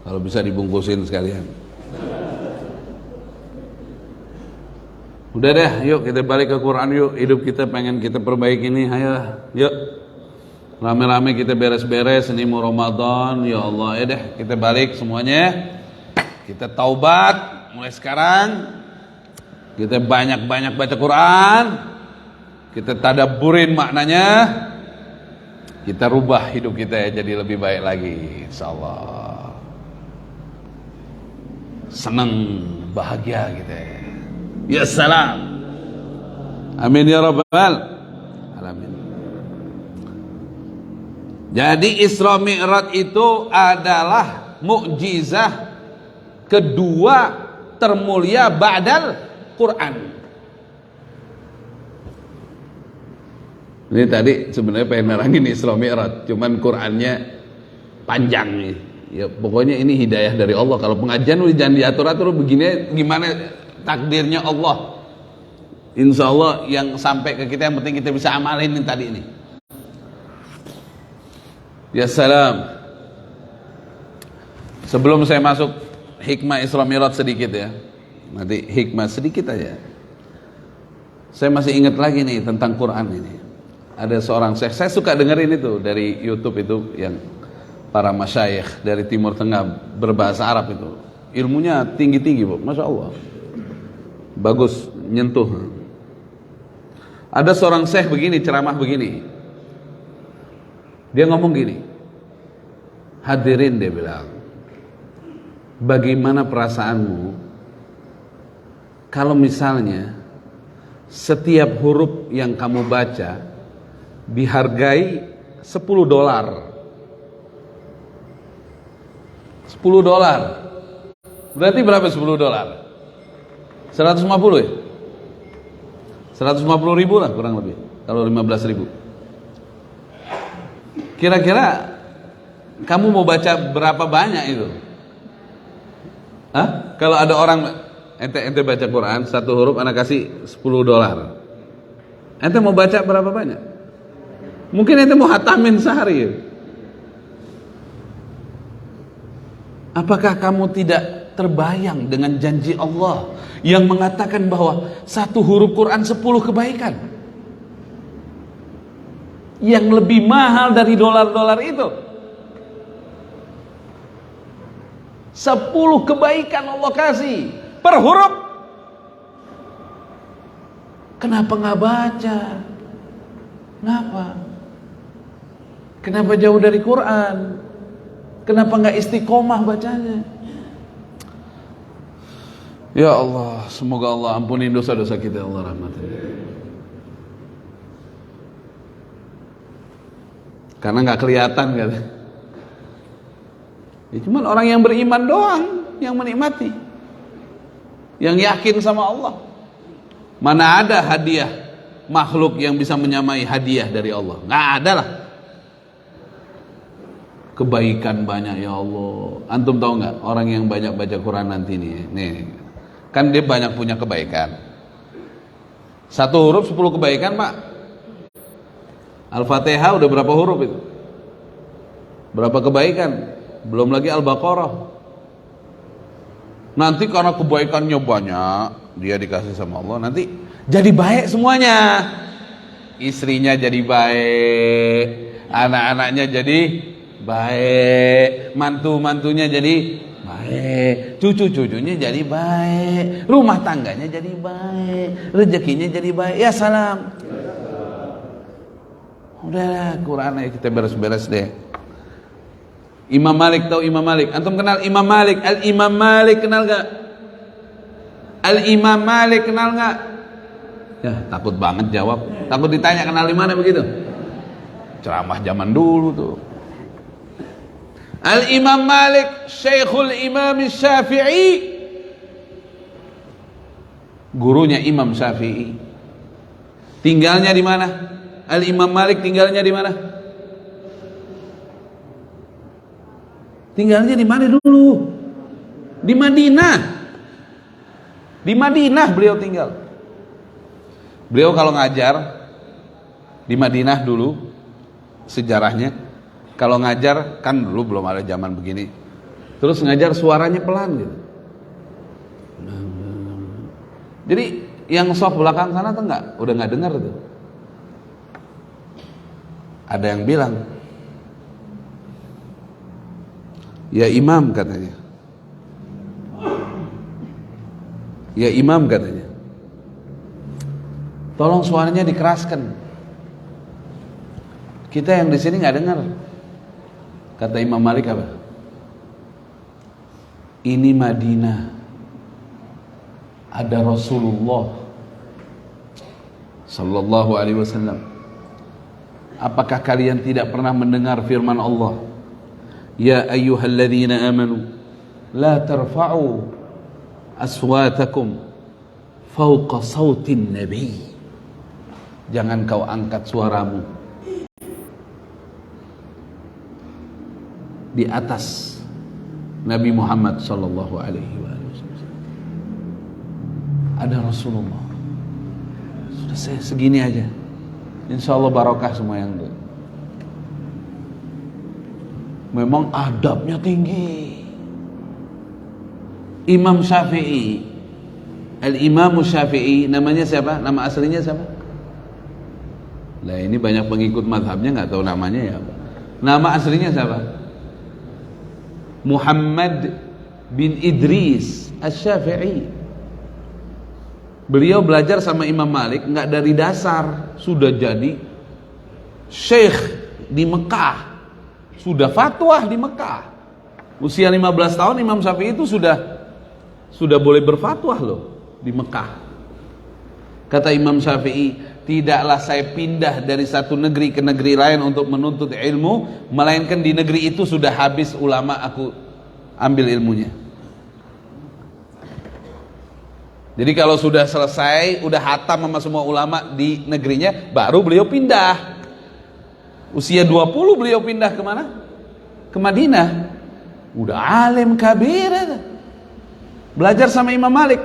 Kalau bisa dibungkusin sekalian. Udah deh, yuk kita balik ke Quran yuk. Hidup kita pengen kita perbaiki nih, ayo. Yuk. Rame-rame kita beres-beres, ini mau Ramadan. Ya Allah, ya deh, kita balik semuanya. Kita taubat mulai sekarang. Kita banyak-banyak baca Quran. Kita tadabburin maknanya. Kita rubah hidup kita ya jadi lebih baik lagi, insyaallah. Senang, bahagia kita. Ya salam. Amin ya rabbal alamin. Jadi Isra Mi'raj itu adalah mukjizah kedua termulia ba'dal Quran. Ini tadi sebenarnya pengen nerangin Isra Mi'raj, cuman Qurannya panjang nih. Ya pokoknya ini hidayah dari Allah. Kalau pengajian udah jangan diatur-atur begini, gimana takdirnya Allah. Insya Allah yang sampai ke kita yang penting kita bisa amalin tadi ini. Ya salam. Sebelum saya masuk hikmah Isra Mi'raj sedikit ya. Nanti hikmah sedikit aja. Saya masih ingat lagi nih tentang Quran ini. Ada seorang syekh, saya suka dengerin itu dari YouTube itu yang para masyayikh dari Timur Tengah berbahasa Arab itu. Ilmunya tinggi-tinggi, Bu. Masya Allah. Bagus, nyentuh. Ada seorang syekh begini, ceramah begini. Dia ngomong gini. Hadirin, dia bilang, bagaimana perasaanmu kalau misalnya setiap huruf yang kamu baca dihargai $10. $10. Berarti berapa $10? 150 ya? 150 ribu lah kurang lebih. Kalau 15 ribu. Kira-kira kamu mau baca berapa banyak itu? Hah? Kalau ada orang ente baca Quran satu huruf anak kasih $10. Ente mau baca berapa banyak? Mungkin ente mau hatamin sehari ya? Apakah kamu tidak terbayang dengan janji Allah yang mengatakan bahwa satu huruf Quran 10 kebaikan yang lebih mahal dari dolar-dolar itu? 10 kebaikan Allah kasih per huruf. Kenapa nggak baca? Kenapa jauh dari Quran? Kenapa nggak istiqomah bacanya? Ya Allah, semoga Allah ampuni dosa-dosa kita, Allah rahmati. Karena nggak kelihatan kan? Ya, cuman orang yang beriman doang yang menikmati, yang yakin sama Allah. Mana ada hadiah makhluk yang bisa menyamai hadiah dari Allah? Nggak ada lah. Kebaikan banyak ya Allah. Antum tahu nggak orang yang banyak baca Quran nanti nih, kan dia banyak punya kebaikan. Satu huruf 10 kebaikan, Pak. Al-Fatihah udah berapa huruf itu? Berapa kebaikan? Belum lagi Al-Baqarah. Nanti karena kebaikannya banyak, dia dikasih sama Allah, nanti jadi baik semuanya. Istrinya jadi baik, anak-anaknya jadi baik, mantu-mantunya jadi baik, cucu-cucunya jadi baik, rumah tangganya jadi baik, rezekinya jadi baik. Ya salam. Udahlah, Quran aja kita beres-beres deh. Imam Malik, tahu Imam Malik? Antum kenal Imam Malik? Al-Imam Malik kenal gak? Al-Imam Malik kenal gak? Ya takut banget jawab. Takut ditanya kenal di mana begitu. Ceramah zaman dulu tuh. Al-Imam Malik, Syekhul Imam Syafi'i, gurunya Imam Syafi'i. Tinggalnya di mana? Al-Imam Malik tinggalnya di mana? Tinggalnya di mana dulu? Di Madinah. Di Madinah beliau tinggal. Beliau kalau ngajar di Madinah dulu, sejarahnya kalau ngajar kan dulu belum ada zaman begini. Terus ngajar suaranya pelan gitu. Jadi yang soft belakang sana tuh udah nggak dengar tuh. Ada yang bilang, "Ya Imam," katanya. "Ya Imam," katanya. "Tolong suaranya dikeraskan. Kita yang di sini nggak dengar." Kata Imam Malik apa? "Ini Madinah, ada Rasulullah sallallahu alaihi wasallam. Apakah kalian tidak pernah mendengar firman Allah? Ya ayyuhalladzina amanu la tarfa'u aswatakum fawqa sautin nabi." Jangan kau angkat suaramu di atas Nabi Muhammad sallallahu alaihi wasallam. Ada Rasulullah. Sudah segini aja. Insya Allah barokah semua yang itu. Memang adabnya tinggi. Imam Syafi'i, Al-Imam Syafi'i, namanya siapa? Nama aslinya siapa? Lah ini banyak pengikut mazhabnya nggak tahu namanya ya. Nama aslinya siapa? Muhammad bin Idris Asy-Syafi'i. Beliau belajar sama Imam Malik nggak dari dasar, sudah jadi syekh di Mekah, sudah fatwa di Mekah. Usia 15 tahun Imam Syafi'i itu sudah boleh berfatwa loh di Mekah. Kata Imam Syafi'i, tidaklah saya pindah dari satu negeri ke negeri lain untuk menuntut ilmu, melainkan di negeri itu sudah habis ulama aku ambil ilmunya. Jadi kalau sudah selesai, udah hatam sama semua ulama di negerinya, baru beliau pindah. Usia 20 beliau pindah kemana? Ke Madinah. Udah alim kabir, belajar sama Imam Malik.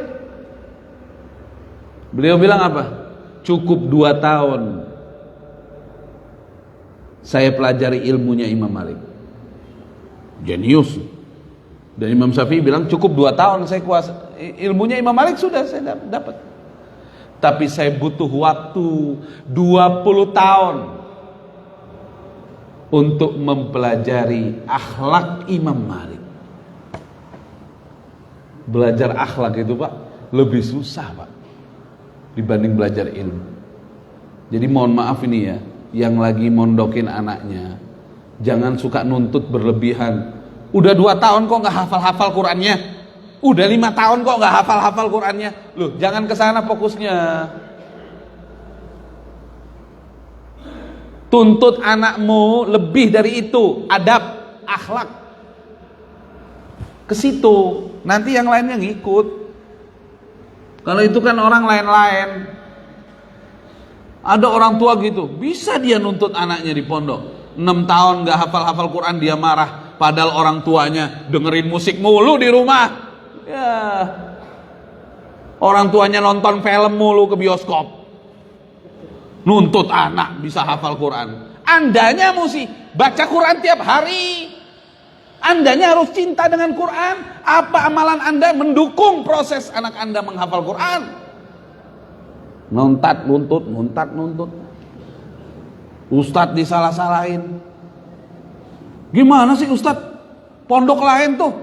Beliau bilang apa? Cukup 2 tahun saya pelajari ilmunya Imam Malik. Jenius. Dan Imam Syafi'i bilang cukup 2 tahun saya kuasa ilmunya Imam Malik, sudah saya dapat. Tapi saya butuh waktu 20 tahun untuk mempelajari akhlak Imam Malik. Belajar akhlak itu Pak lebih susah Pak dibanding belajar ilmu. Jadi mohon maaf ini ya, yang lagi mondokin anaknya, jangan suka nuntut berlebihan. Udah 2 tahun kok nggak hafal-hafal Qurannya, udah 5 tahun kok nggak hafal-hafal Qurannya. Loh, jangan kesana fokusnya. Tuntut anakmu lebih dari itu, adab, akhlak. Ke situ, nanti yang lainnya ngikut. Kalau itu kan orang lain-lain. Ada orang tua gitu, bisa dia nuntut anaknya di pondok. 6 tahun gak hafal-hafal Quran dia marah, padahal orang tuanya dengerin musik mulu di rumah. Ya. Orang tuanya nonton film mulu ke bioskop. Nuntut anak bisa hafal Quran. Andanya mesti baca Quran tiap hari. Andanya harus cinta dengan Quran. Apa amalan Anda mendukung proses anak Anda menghafal Quran? Nuntat nuntut. Ustadz disalah-salahin. Gimana sih Ustadz? Pondok lain tuh,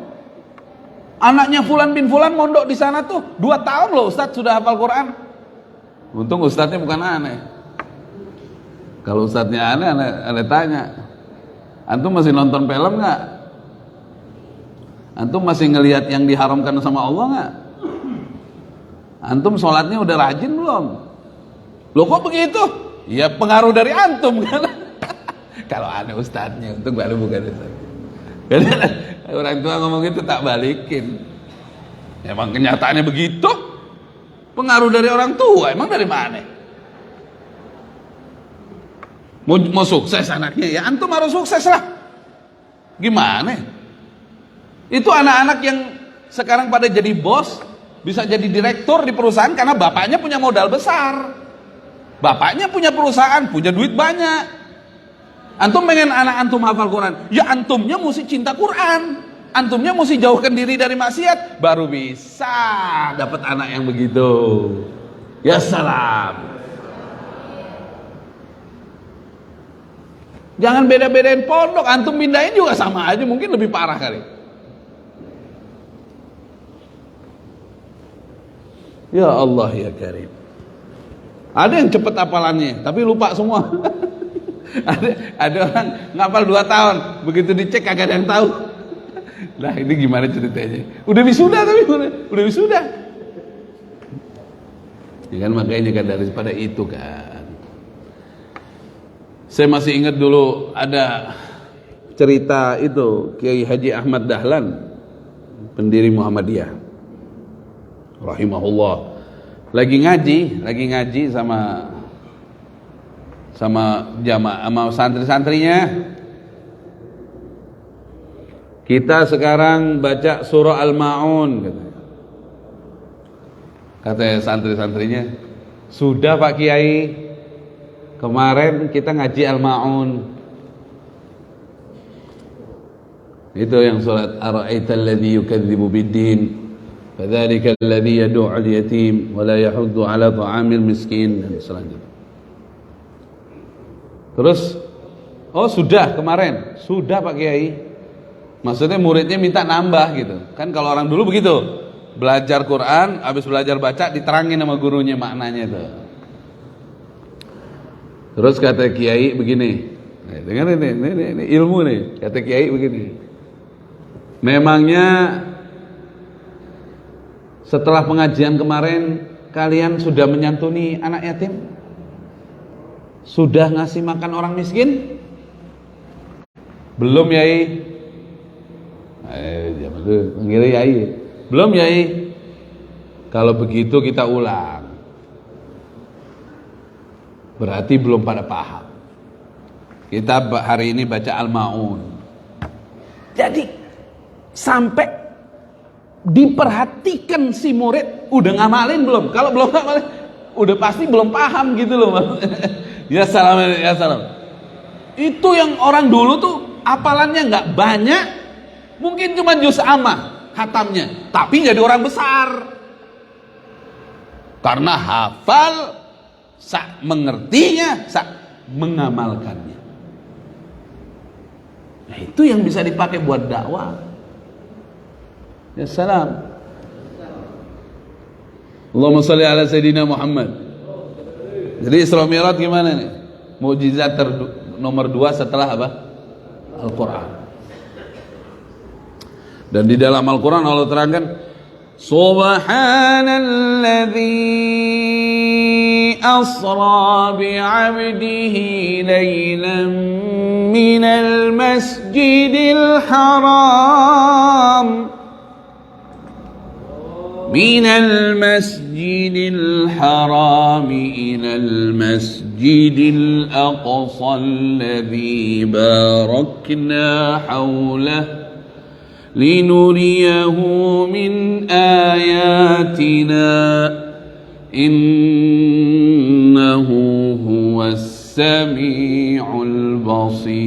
anaknya Fulan bin Fulan mondok di sana tuh 2 tahun loh Ustadz sudah hafal Quran. Untung Ustadznya bukan aneh. Kalau Ustadznya aneh tanya, antum masih nonton film nggak? Antum masih ngelihat yang diharamkan sama Allah nggak? Antum sholatnya udah rajin belum? Loh kok begitu? Ya pengaruh dari antum kan? Kalau aneh Ustadznya, untung baru bukan Ustadz. Orang tua ngomong gitu tak balikin. Emang kenyataannya begitu? Pengaruh dari orang tua, emang dari mana? Mau sukses anaknya, ya antum harus sukses lah. Gimana? Itu anak-anak yang sekarang pada jadi bos, bisa jadi direktur di perusahaan karena bapaknya punya modal besar. Bapaknya punya perusahaan, punya duit banyak. Antum pengen anak antum hafal Quran, ya antumnya mesti cinta Quran. Antumnya mesti jauhkan diri dari maksiat, baru bisa dapat anak yang begitu. Ya salam. Jangan beda-bedain pondok, antum pindahin juga sama aja, mungkin lebih parah kali. Ya Allah ya Karim. Ada yang cepet hafalannya, tapi lupa semua. ada orang ngapal 2 tahun, begitu dicek kagak ada yang tahu. Nah ini gimana ceritanya? Udah wisuda tapi udah wisuda. Ya kan makanya kan daripada itu kan. Saya masih ingat dulu ada cerita itu Kiai Haji Ahmad Dahlan, pendiri Muhammadiyah, rahimahullah, lagi ngaji sama jamaah, sama santri-santrinya. Kita sekarang baca surah Al-Ma'un, kata santri-santrinya. Sudah Pak Kiai, kemarin kita ngaji Al-Ma'un. Itu yang surat Ara'aital ladzi yukadzibu bid-din fadzalika alladzi yad'u al-yatim wa la yahuddu 'ala ta'amil miskin, dan selanjutnya. Terus, oh sudah kemarin, sudah Pak Kiai. Maksudnya muridnya minta nambah gitu. Kan kalau orang dulu begitu. Belajar Quran, habis belajar baca diterangin sama gurunya maknanya itu. Terus kata kiai begini. Nah, dengar ini ilmu nih. Kata kiai begini. Memangnya setelah pengajian kemarin kalian sudah menyantuni anak yatim? Sudah ngasih makan orang miskin? Belum, Yai. Jangan tuh panggil Yai. Belum, Yai. Kalau begitu kita ulang. Berarti belum pada paham. Kita hari ini baca Al-Maun. Jadi sampai diperhatikan si murid udah ngamalin belum? Kalau belum ngamalin, udah pasti belum paham gitu loh, Mas. Ya salam, ya salam. Itu yang orang dulu tuh hafalannya nggak banyak, mungkin cuma juz amah hatamnya, tapi jadi orang besar karena hafal, mengertinya, mengamalkannya. Nah, itu yang bisa dipakai buat dakwah. Ya salam. Allahumma shalli ala Sayyidina Muhammad. Jadi Isra Mi'raj gimana nih? Mukjizat nomor 2 setelah apa? Al-Quran. Dan di dalam Al-Quran Allah terangkan, Subhanalladzi asra bi'abdihi laylan minal masjidil haram ilal masjidil aqsa alladzi barakna hawlahu linuriyahu min ayatina innahu huwas sami'ul basir.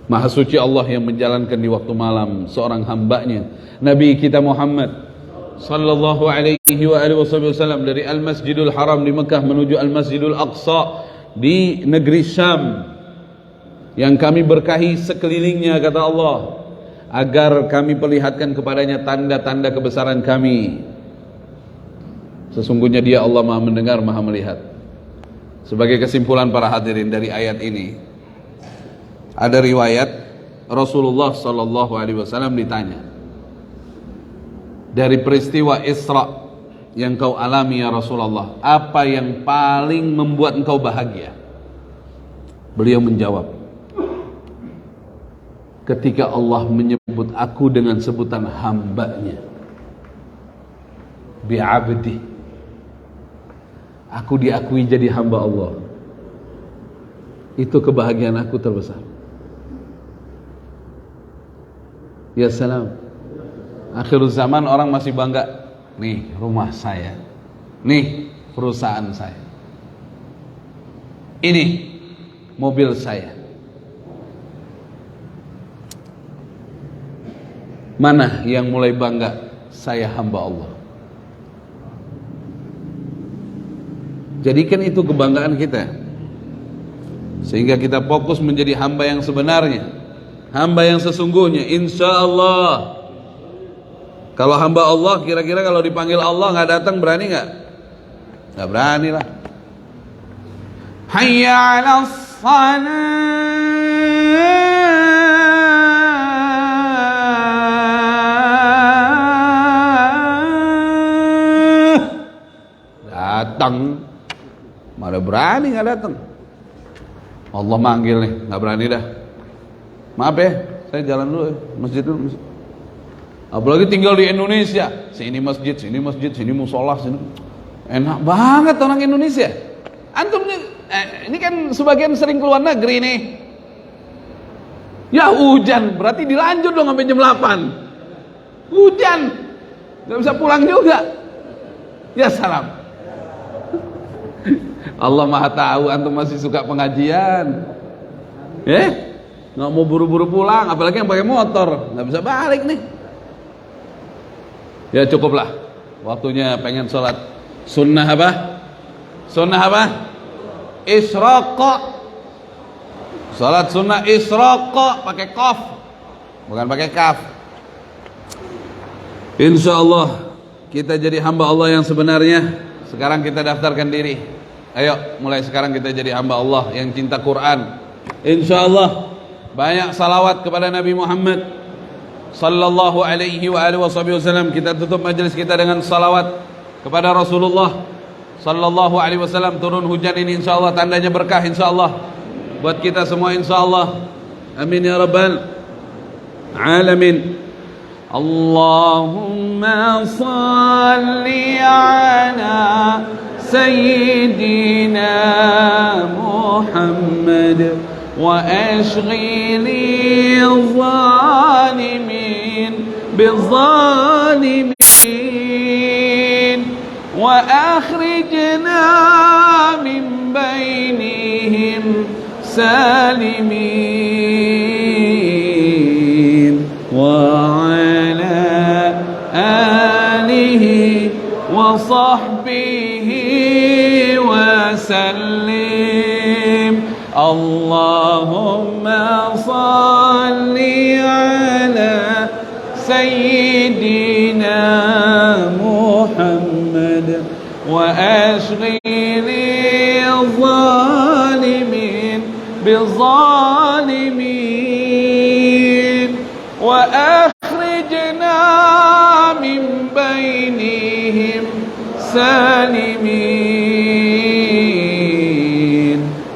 Maha suci Allah yang menjalankan di waktu malam seorang hambanya, Nabi kita Muhammad sallallahu alaihi wa alihi wasallam, dari Al-Masjidul Haram di Mekah menuju Al-Masjidul Aqsa di negeri Syam, yang kami berkahi sekelilingnya, kata Allah, agar kami perlihatkan kepadanya tanda-tanda kebesaran kami. Sesungguhnya Dia Allah Maha mendengar, Maha melihat. Sebagai kesimpulan para hadirin dari ayat ini, ada riwayat Rasulullah sallallahu alaihi wasallam ditanya, dari peristiwa Isra yang kau alami ya Rasulullah, apa yang paling membuat engkau bahagia? Beliau menjawab, ketika Allah menyebut aku dengan sebutan hambanya, bi'abdi, aku diakui jadi hamba Allah. Itu kebahagiaan aku terbesar. Ya salam. Akhir zaman orang masih bangga, nih rumah saya, nih perusahaan saya, ini mobil saya. Mana yang mulai bangga? Saya hamba Allah. Jadikan itu kebanggaan kita, sehingga kita fokus menjadi hamba yang sebenarnya, hamba yang sesungguhnya. Insya Allah. Kalau hamba Allah, kira-kira kalau dipanggil Allah nggak datang, berani nggak? Nggak berani lah. Hayya 'alas salah. Datang, mana berani nggak datang? Allah manggil nih, nggak berani dah. Maaf ya, saya jalan dulu ya, masjid dulu. Apalagi tinggal di Indonesia, sini masjid, sini musola, sini. Enak banget orang Indonesia. Antum ini kan sebagian sering keluar negeri nih. Ya hujan, berarti dilanjut dong sampai jam 8. Hujan, nggak bisa pulang juga. Ya salam. Allah Maha tahu antum masih suka pengajian. Nggak mau buru-buru pulang, apalagi yang pakai motor, nggak bisa balik nih. Ya cukuplah, waktunya pengen sholat sunnah apa? Sunnah apa? Isyraq. Salat sunnah isyraq pakai qaf, bukan pakai kaf. Insyaallah kita jadi hamba Allah yang sebenarnya. Sekarang kita daftarkan diri. Ayo, mulai sekarang kita jadi hamba Allah yang cinta Quran. Insyaallah banyak salawat kepada Nabi Muhammad sallallahu alaihi wa alihi wasallam. Kita tutup majelis kita dengan salawat kepada Rasulullah sallallahu alaihi wasallam. Turun hujan ini insyaallah tandanya berkah insyaallah buat kita semua insyaallah. Amin ya rabbal alamin. Allahumma salli ala sayyidina Muhammad wa ashghili zalimin bizzalimin wa akhrijna min bainihim salimin wa ala alihi wa sahbihi wa sallim. Allahumma salli ala sayyidina Muhammad wa ashghili zalimin bizzalimin wa akhrijna min bainihim salimin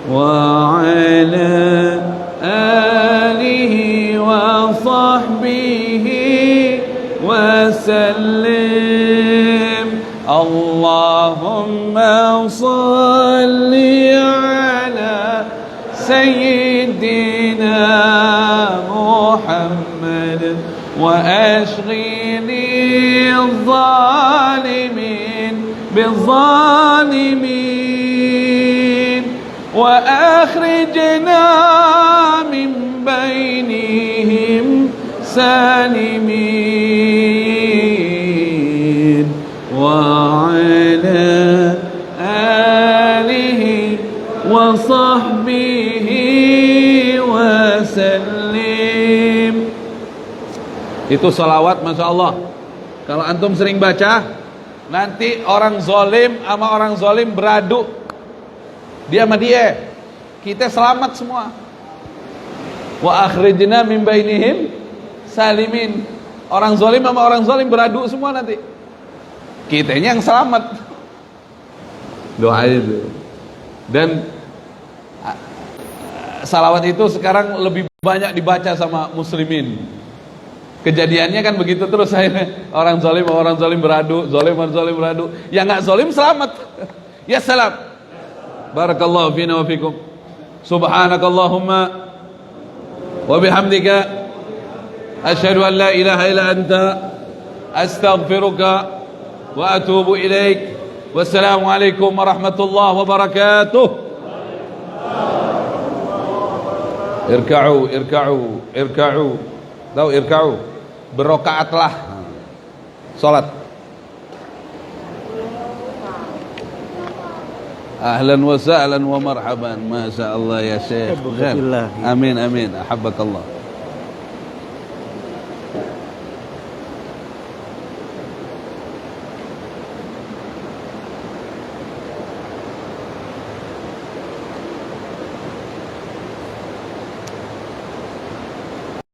wa ala alihi wa sahbihi wa sallim. Allahumma salli ala sayyidina Muhammad wa ashghili zalimin bizzalimin wa akhrijna min bainihim salimin wa ala alihi wa sahbihi wa sallim. Itu salawat Masya Allah. Kalau antum sering baca, nanti orang zolim sama orang zolim beradu, dia sama dia, kita selamat semua. Wa akhrijna min bainihim salimin. Orang zolim sama orang zolim beradu semua nanti, kitanya yang selamat. Doa itu. Dan salawat itu sekarang lebih banyak dibaca sama muslimin. Kejadiannya kan begitu terus, orang zalim beradu, zalim beradu, yang nggak zalim selamat. Ya salam. Barakallahu fina wa fikum. Subhanakallahumma wa bihamdika asyhadu an la ilaha illa anta astaghfiruka wa atubu ilaik. Wassalamualaikum warahmatullahi wabarakatuh. Irka'u. Tahu irka'u? Berrokaatlah. Salat. Ahlan wa sahlan wa marhaban. Masya Allah ya Syekh. Amin. Ahabbakallah.